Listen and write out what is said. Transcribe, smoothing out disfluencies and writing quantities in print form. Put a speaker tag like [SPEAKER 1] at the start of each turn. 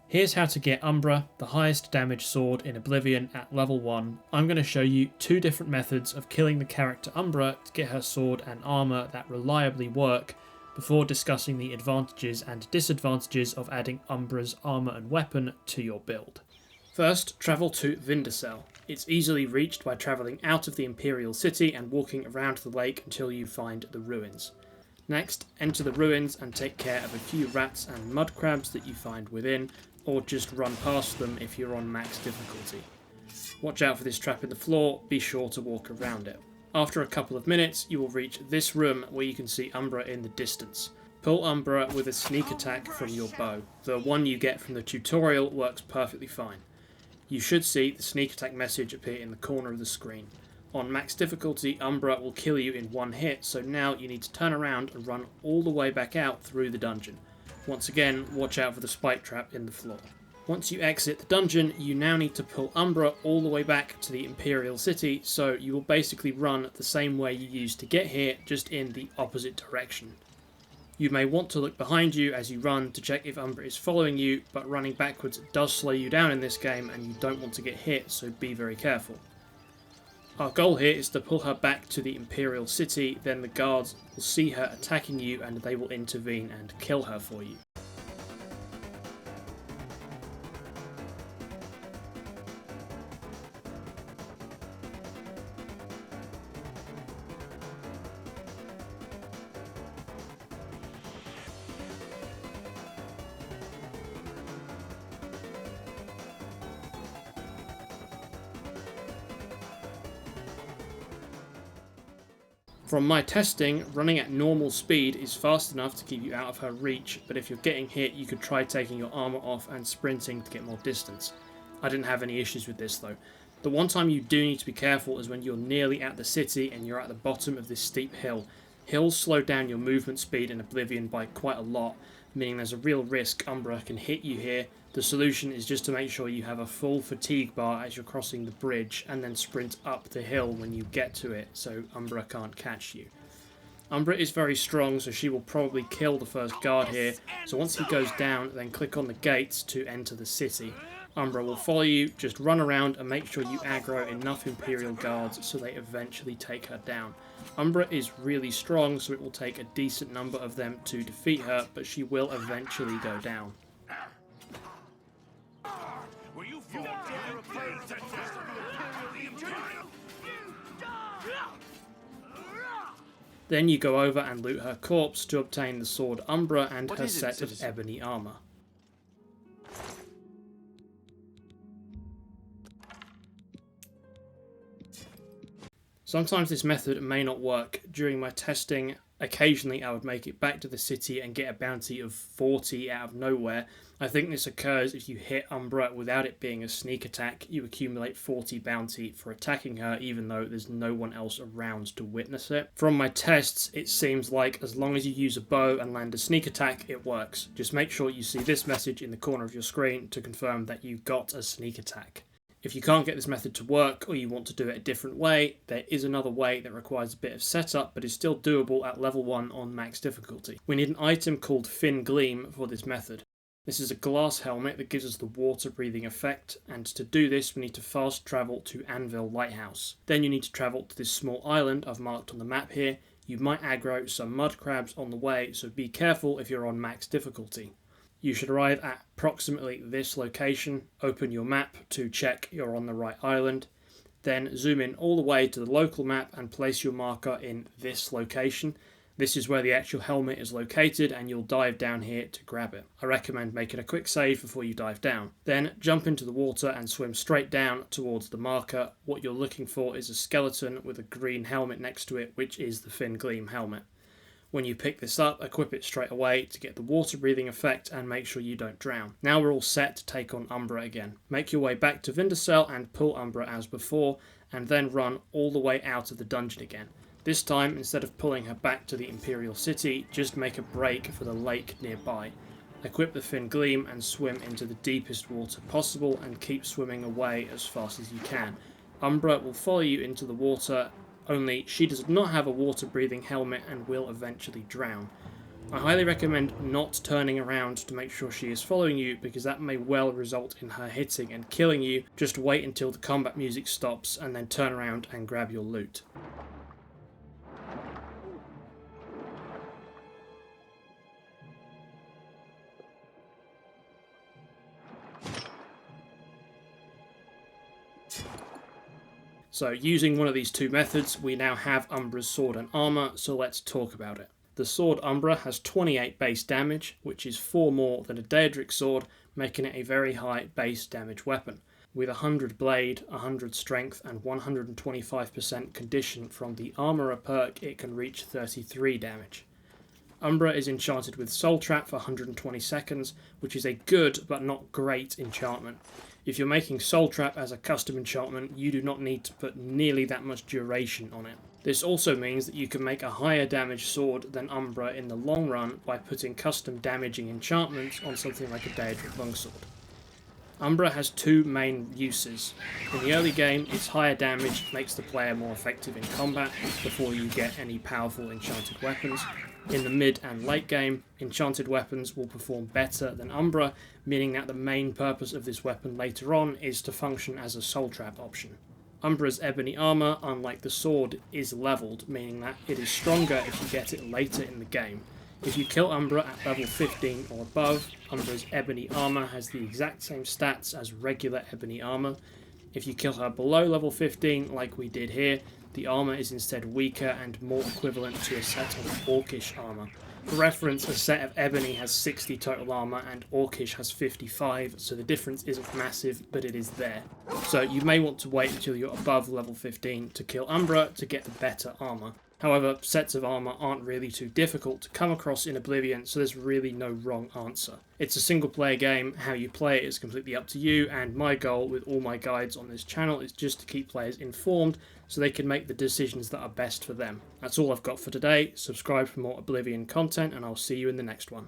[SPEAKER 1] Here's how to get Umbra, the highest damage sword in Oblivion at level 1. I'm going to show you two different methods of killing the character Umbra to get her sword and armour that reliably work, before discussing the advantages and disadvantages of adding Umbra's armour and weapon to your build. First, travel to Vindicel. It's easily reached by travelling out of the Imperial City and walking around the lake until you find the ruins. Next, enter the ruins and take care of a few rats and mud crabs that you find within, or just run past them if you're on max difficulty. Watch out for this trap in the floor, be sure to walk around it. After a couple of minutes, you will reach this room where you can see Umbra in the distance. Pull Umbra with a sneak attack from your bow. The one you get from the tutorial works perfectly fine. You should see the sneak attack message appear in the corner of the screen. On max difficulty, Umbra will kill you in one hit, so now you need to turn around and run all the way back out through the dungeon. Once again, watch out for the spike trap in the floor. Once you exit the dungeon, you now need to pull Umbra all the way back to the Imperial City, so you will basically run the same way you used to get here, just in the opposite direction. You may want to look behind you as you run to check if Umbra is following you, but running backwards does slow you down in this game and you don't want to get hit, so be very careful. Our goal here is to pull her back to the Imperial City, then the guards will see her attacking you and they will intervene and kill her for you. From my testing, running at normal speed is fast enough to keep you out of her reach, but if you're getting hit, you could try taking your armour off and sprinting to get more distance. I didn't have any issues with this though. The one time you do need to be careful is when you're nearly at the city and you're at the bottom of this steep hill. Hills slow down your movement speed in Oblivion by quite a lot, meaning there's a real risk Umbra can hit you here. The solution is just to make sure you have a full fatigue bar as you're crossing the bridge and then sprint up the hill when you get to it so Umbra can't catch you. Umbra is very strong, so she will probably kill the first guard here, so once he goes down, then click on the gates to enter the city. Umbra will follow you, just run around and make sure you aggro enough Imperial guards so they eventually take her down. Umbra is really strong, so it will take a decent number of them to defeat her, but she will eventually go down. Then you go over and loot her corpse to obtain the sword Umbra and her set of ebony armour. Sometimes this method may not work. During my testing, occasionally I would make it back to the city and get a bounty of 40 out of nowhere. I think this occurs if you hit Umbra without it being a sneak attack. You accumulate 40 bounty for attacking her even though there's no one else around to witness it. From my tests, it seems like as long as you use a bow and land a sneak attack, it works. Just make sure you see this message in the corner of your screen to confirm that you got a sneak attack. If you can't get this method to work or you want to do it a different way, there is another way that requires a bit of setup but is still doable at level 1 on max difficulty. We need an item called Fin Gleam for this method. This is a glass helmet that gives us the water breathing effect, and to do this we need to fast travel to Anvil Lighthouse. Then you need to travel to this small island I've marked on the map here. You might aggro some mud crabs on the way, so be careful if you're on max difficulty. You should arrive at approximately this location, open your map to check you're on the right island, then zoom in all the way to the local map and place your marker in this location. This is where the actual helmet is located and you'll dive down here to grab it. I recommend making a quick save before you dive down. Then jump into the water and swim straight down towards the marker. What you're looking for is a skeleton with a green helmet next to it, which is the Fin Gleam helmet. When you pick this up, equip it straight away to get the water breathing effect and make sure you don't drown. Now we're all set to take on Umbra again. Make your way back to Vindicel and pull Umbra as before, and then run all the way out of the dungeon again. This time, instead of pulling her back to the Imperial City, just make a break for the lake nearby. Equip the Fin Gleam and swim into the deepest water possible and keep swimming away as fast as you can. Umbra will follow you into the water, only she does not have a water breathing helmet and will eventually drown. I highly recommend not turning around to make sure she is following you, because that may well result in her hitting and killing you. Just wait until the combat music stops and then turn around and grab your loot. So using one of these two methods, we now have Umbra's sword and armour, so let's talk about it. The sword Umbra has 28 base damage, which is 4 more than a Daedric sword, making it a very high base damage weapon. With 100 blade, 100 strength and 125% condition from the Armourer perk, it can reach 33 damage. Umbra is enchanted with Soul Trap for 120 seconds, which is a good but not great enchantment. If you're making Soul Trap as a custom enchantment, you do not need to put nearly that much duration on it. This also means that you can make a higher damage sword than Umbra in the long run by putting custom damaging enchantments on something like a Daedric longsword. Umbra has two main uses. In the early game, its higher damage makes the player more effective in combat before you get any powerful enchanted weapons. In the mid and late game, enchanted weapons will perform better than Umbra, meaning that the main purpose of this weapon later on is to function as a soul trap option. Umbra's ebony armour, unlike the sword, is levelled, meaning that it is stronger if you get it later in the game. If you kill Umbra at level 15 or above, Umbra's ebony armour has the exact same stats as regular ebony armour. If you kill her below level 15, like we did here, the armour is instead weaker and more equivalent to a set of Orcish armour. For reference, a set of ebony has 60 total armour and Orcish has 55, so the difference isn't massive, but it is there. So you may want to wait until you're above level 15 to kill Umbra to get the better armour. However, sets of armour aren't really too difficult to come across in Oblivion, so there's really no wrong answer. It's a single player game, how you play it is completely up to you, and my goal with all my guides on this channel is just to keep players informed so they can make the decisions that are best for them. That's all I've got for today. Subscribe for more Oblivion content, and I'll see you in the next one.